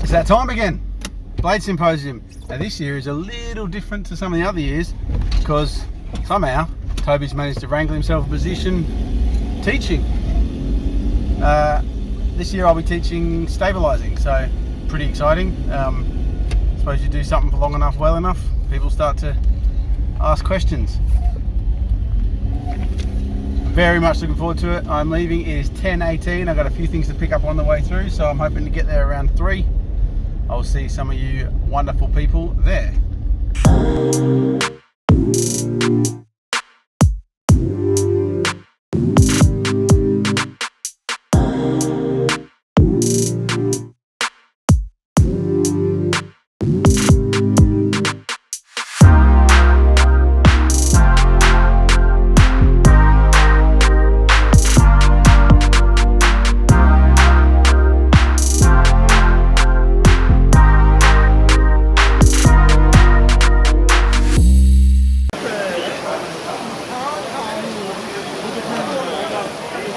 It's that time again. Blade Symposium. Now this year is a little different to some of the other years because somehow Toby's managed to wrangle himself a position teaching. This year I'll be teaching stabilising, so pretty exciting. I suppose you do something for long enough, well enough, people start to ask questions. Very much looking forward to it. I'm leaving, it is 10:18. I've got a few things to pick up on the way through, so I'm hoping to get there around 3. I'll see some of you wonderful people there.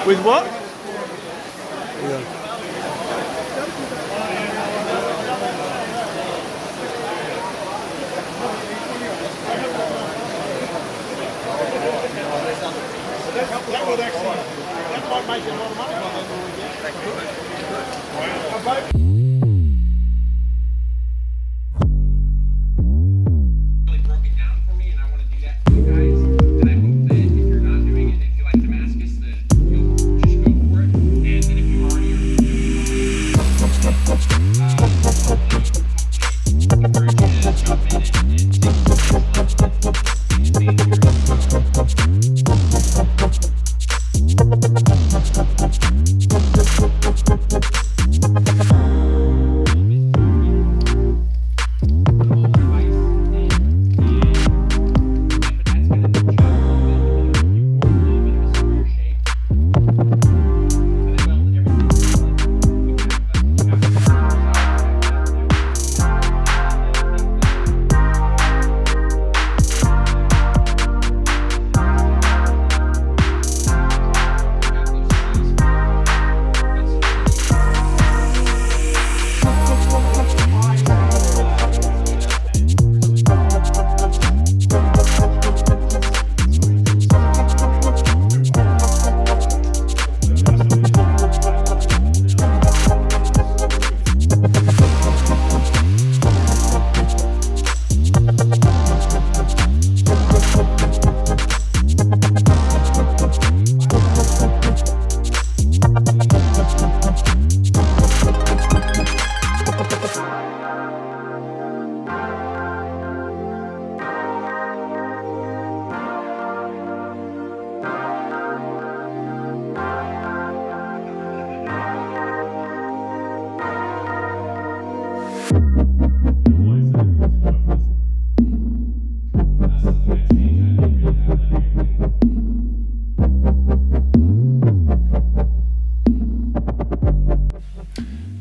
With what? That would actually, that might make a lot of money. Really broke it down for me, and I want to do that for you guys. And I hope that if you're not doing it, if you like Damascus, that you'll just go for it. And then if you already are, encourage you to jump in and take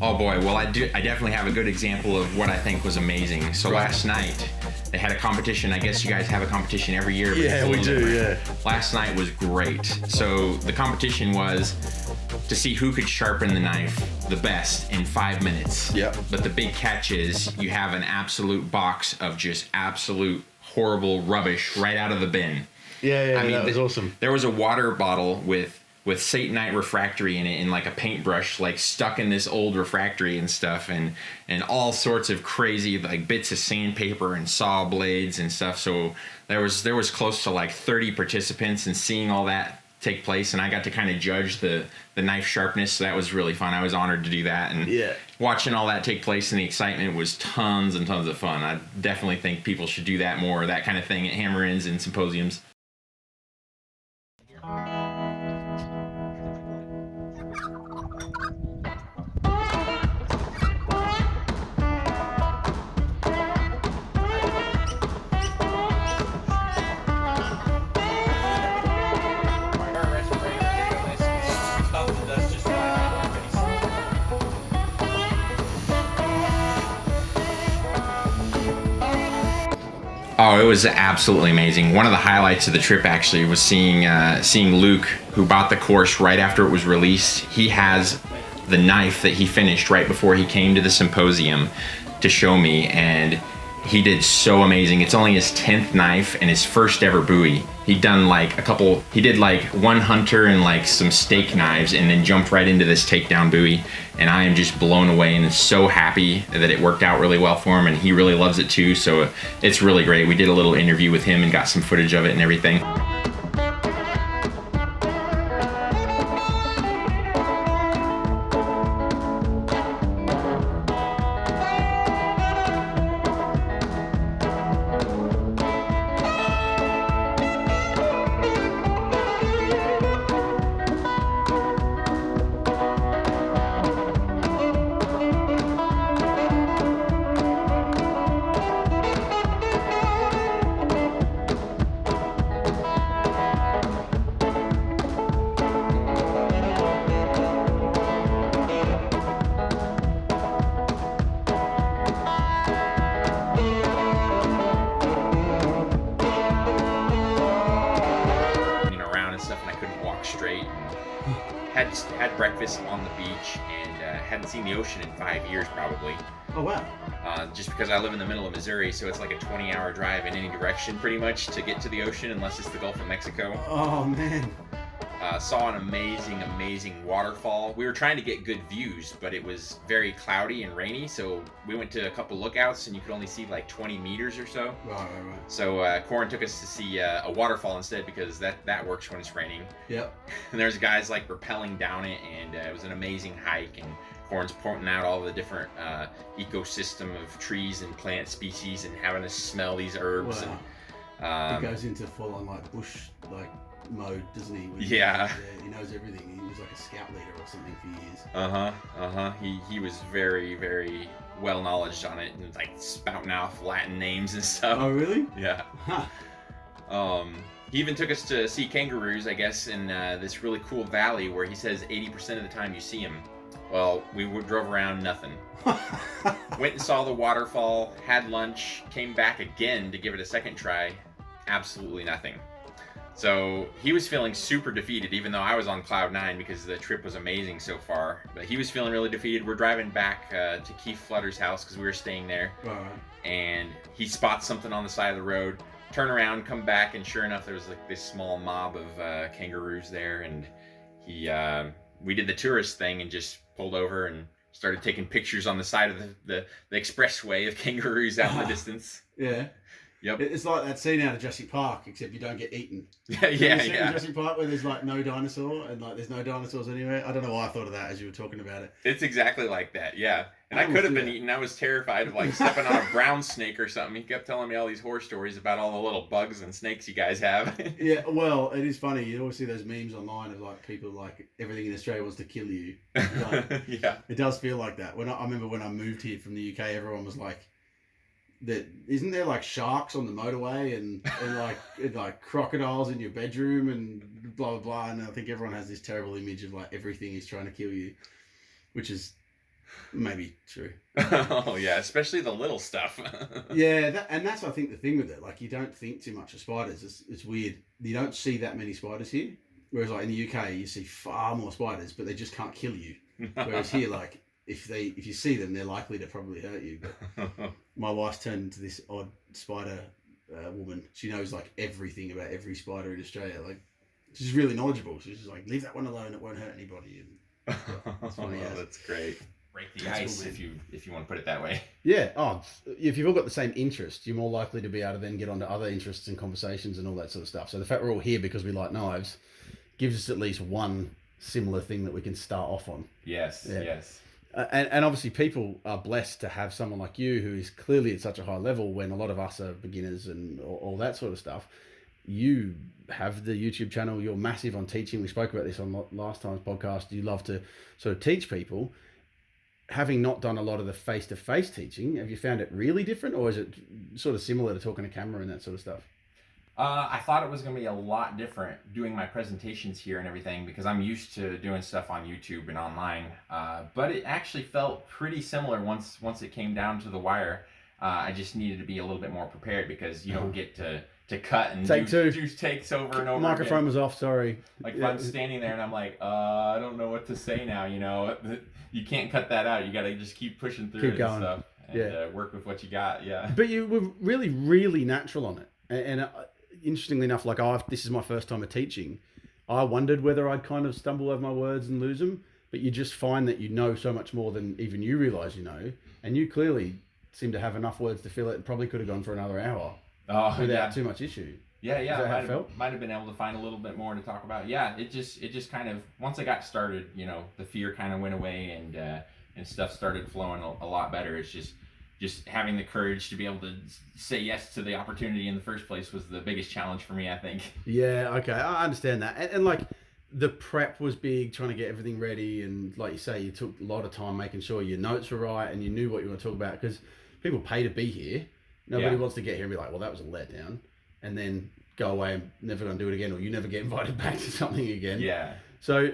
Oh boy, well I definitely have a good example of what I think was amazing. So last night, they had a competition. I guess you guys have a competition every year. But Yeah, we do, yeah. Last night was great. So the competition was to see who could sharpen the knife the best in 5 minutes. Yep. But the big catch is you have an absolute box of just absolute horrible rubbish right out of the bin. Yeah, I mean, that was awesome. There was a water bottle with Satanite refractory in it, in like a paintbrush, like stuck in this old refractory and stuff, and all sorts of crazy like bits of sandpaper and saw blades and stuff. So there was close to like 30 participants, and seeing all that take place, and I got to kind of judge the knife sharpness. So that was really fun. I was honored to do that, and watching all that take place and the excitement was tons and tons of fun. I definitely think people should do that more, that kind of thing at hammer-ins and symposiums. Oh, it was absolutely amazing. One of the highlights of the trip actually was seeing Luke, who bought the course right after it was released. He has the knife that he finished right before he came to the symposium to show me, and he did so amazing. It's only his 10th knife and his first ever buoy. He did like one hunter and like some steak knives, and then jumped right into this takedown buoy. And I am just blown away and so happy that it worked out really well for him, and he really loves it too. So it's really great. We did a little interview with him and got some footage of it and everything. Straight and had breakfast on the beach, and hadn't seen the ocean in 5 years probably. Oh wow. Just because I live in the middle of Missouri, so it's like a 20-hour drive in any direction pretty much to get to the ocean, unless it's the Gulf of Mexico. Oh man. Saw an amazing waterfall. We were trying to get good views, but it was very cloudy and rainy, so we went to a couple lookouts and you could only see like 20 meters or so. Right. So Corin took us to see a waterfall instead, because that works when it's raining. Yep. And there's guys like rappelling down it, and it was an amazing hike, and Corin's pointing out all the different ecosystem of trees and plant species, and having us smell these herbs. Wow. And he goes into full on like bush mode, doesn't he? Yeah. He knows everything. He was like a scout leader or something for years. He was very, very well knowledgeable on it, and like spouting off Latin names and stuff. Oh really? Yeah. Huh. He even took us to see kangaroos, I guess, in this really cool valley where he says 80% of the time you see them. Well, we drove around, nothing. Went and saw the waterfall, had lunch, came back again to give it a second try. Absolutely nothing. So he was feeling super defeated, even though I was on cloud 9 because the trip was amazing so far. But he was feeling really defeated. We're driving back to Keith Flutter's house because we were staying there. Right. And he spots something on the side of the road, turn around, come back, and sure enough, there was like this small mob of kangaroos there. And we did the tourist thing and just pulled over and started taking pictures on the side of the expressway of kangaroos out in the distance. Yeah. Yep. It's like that scene out of Jurassic Park, except you don't get eaten. Yeah. Jurassic Park where there's like no dinosaur, and like there's no dinosaurs anywhere. I don't know why I thought of that as you were talking about it. It's exactly like that, yeah. And I could have been eaten. I was terrified of like stepping on a brown snake or something. He kept telling me all these horror stories about all the little bugs and snakes you guys have. Yeah, well, it is funny. You always see those memes online of like people like everything in Australia wants to kill you. Like, yeah. It does feel like that. I remember when I moved here from the UK, everyone was like, that isn't there like sharks on the motorway and like crocodiles in your bedroom and blah blah blah, and I think everyone has this terrible image of like everything is trying to kill you, which is maybe true. Oh yeah, especially the little stuff. Yeah, that's I think the thing with it. Like you don't think too much of spiders. It's weird. You don't see that many spiders here, whereas like in the UK you see far more spiders, but they just can't kill you. Whereas here, like if you see them, they're likely to probably hurt you. But my wife's turned into this odd spider woman. She knows like everything about every spider in Australia. Like she's really knowledgeable. She's just like, leave that one alone. It won't hurt anybody. And that's funny. That's great. Break the That's ice cool, if you want to put it that way. Yeah. Oh, if you've all got the same interest, you're more likely to be able to then get onto other interests and conversations and all that sort of stuff. So the fact we're all here because we like knives gives us at least one similar thing that we can start off on. Yes. Yeah. Yes. And obviously people are blessed to have someone like you who is clearly at such a high level when a lot of us are beginners and all that sort of stuff. You have the YouTube channel, you're massive on teaching. We spoke about this on last time's podcast. You love to sort of teach people. Having not done a lot of the face-to-face teaching, have you found it really different, or is it sort of similar to talking to camera and that sort of stuff? I thought it was going to be a lot different doing my presentations here and everything because I'm used to doing stuff on YouTube and online. But it actually felt pretty similar once it came down to the wire. I just needed to be a little bit more prepared because you don't get to cut and Take two. do takes over and over Microphone again. was off, sorry. Like if I'm standing there and I'm like, I don't know what to say now, you know, you can't cut that out. You got to just keep pushing through Keep it going. and stuff and work with what you got. Yeah. But you were really, really natural on it. And interestingly enough, like this is my first time of teaching. I wondered whether I'd kind of stumble over my words and lose them, but you just find that you know so much more than even you realize you know. And you clearly seem to have enough words to fill it and probably could have gone for another hour without too much issue. Yeah. Is that how it felt? Might have been able to find a little bit more to talk about. Yeah, it just kind of, once I got started, you know, the fear kind of went away and stuff started flowing a lot better. It's just having the courage to be able to say yes to the opportunity in the first place was the biggest challenge for me, I think. Yeah, okay, I understand that. And like the prep was big, trying to get everything ready, and like you say, you took a lot of time making sure your notes were right and you knew what you want to talk about, because people pay to be here. Nobody wants to get here and be like, well, that was a letdown, and then go away and never going to do it again, or you never get invited back to something again. Yeah. So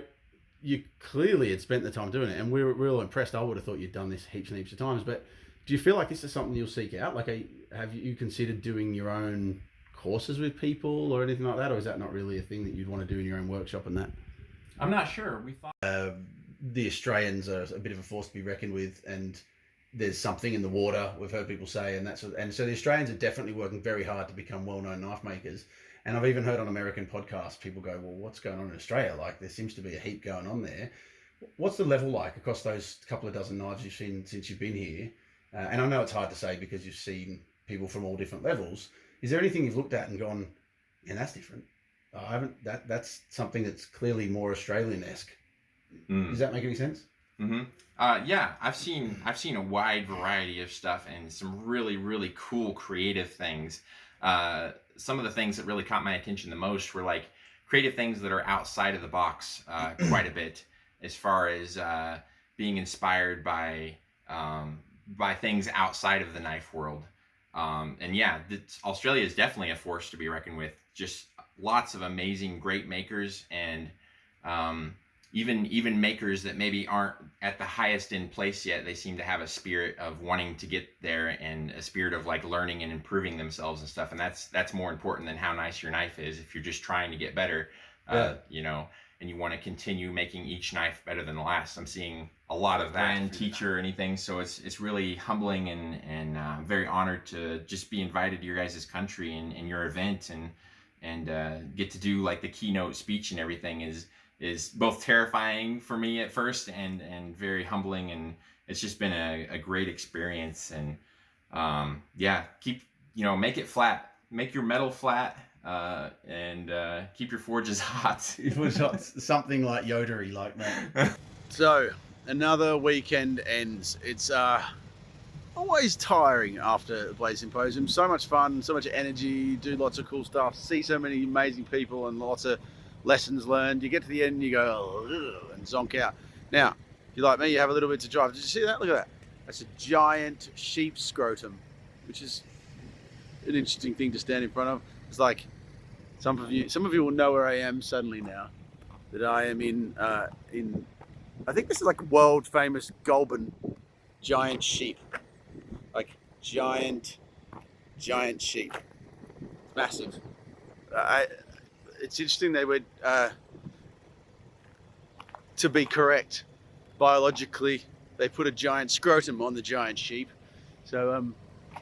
you clearly had spent the time doing it, and we were real impressed. I would have thought you'd done this heaps and heaps of times, but do you feel like this is something you'll seek out? Like, have you considered doing your own courses with people or anything like that, or is that not really a thing that you'd want to do in your own workshop and that? I'm not sure. We thought the Australians are a bit of a force to be reckoned with, and there's something in the water, we've heard people say, and so the Australians are definitely working very hard to become well-known knife makers. And I've even heard on American podcasts people go, well, what's going on in Australia? Like, there seems to be a heap going on there. What's the level like across those couple of dozen knives you've seen since you've been here? And I know it's hard to say because you've seen people from all different levels. Is there anything you've looked at and gone, yeah, that's different? I haven't. That's something that's clearly more Australian-esque. Does that make any sense? Mm-hmm. Yeah, I've seen a wide variety of stuff and some really, really cool creative things. Some of the things that really caught my attention the most were like creative things that are outside of the box quite a bit, as far as being inspired by things outside of the knife world. And yeah, Australia is definitely a force to be reckoned with. Just lots of amazing, great makers, and even makers that maybe aren't at the highest in place yet. They seem to have a spirit of wanting to get there, and a spirit of like learning and improving themselves and stuff. And that's more important than how nice your knife is. If you're just trying to get better, you know, and you want to continue making each knife better than the last. I'm seeing a lot of that in teacher or anything. So it's really humbling, and very honored to just be invited to your guys' country and your event, and get to do like the keynote speech and everything is both terrifying for me at first and very humbling, and it's just been a great experience. And make it flat, make your metal flat, and keep your forges hot. It was something like Yodery like that. So another weekend ends. It's always tiring after the Blade Symposium. So much fun, so much energy, do lots of cool stuff, see so many amazing people and lots of lessons learned. You get to the end and you go, ugh, and zonk out. Now, if you're like me, you have a little bit to drive. Did you see that? Look at that. That's a giant sheep scrotum, which is an interesting thing to stand in front of. It's like, some of you will know where I am suddenly now. That I am in I think this is like world famous Goulburn giant sheep. Like giant sheep. Massive. It's interesting they would, to be correct, biologically, they put a giant scrotum on the giant sheep. So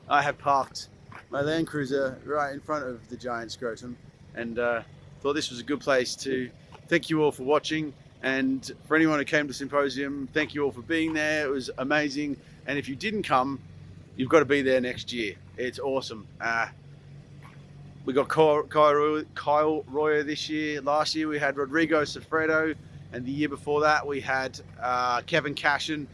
I have parked my Land Cruiser right in front of the giant scrotum, and thought this was a good place to thank you all for watching. And for anyone who came to Symposium, thank you all for being there. It was amazing. And if you didn't come, you've got to be there next year. It's awesome. We got Kyle Royer this year. Last year we had Rodrigo Sofredo, and the year before that we had Kevin Cashin.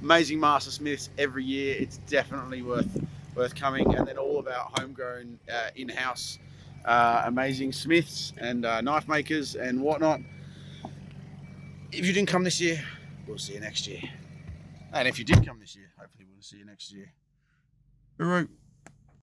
Amazing Mastersmiths every year. It's definitely worth coming. And then all of our homegrown, in-house, amazing smiths and knife makers and whatnot. If you didn't come this year, we'll see you next year. And if you did come this year, hopefully we'll see you next year. All right.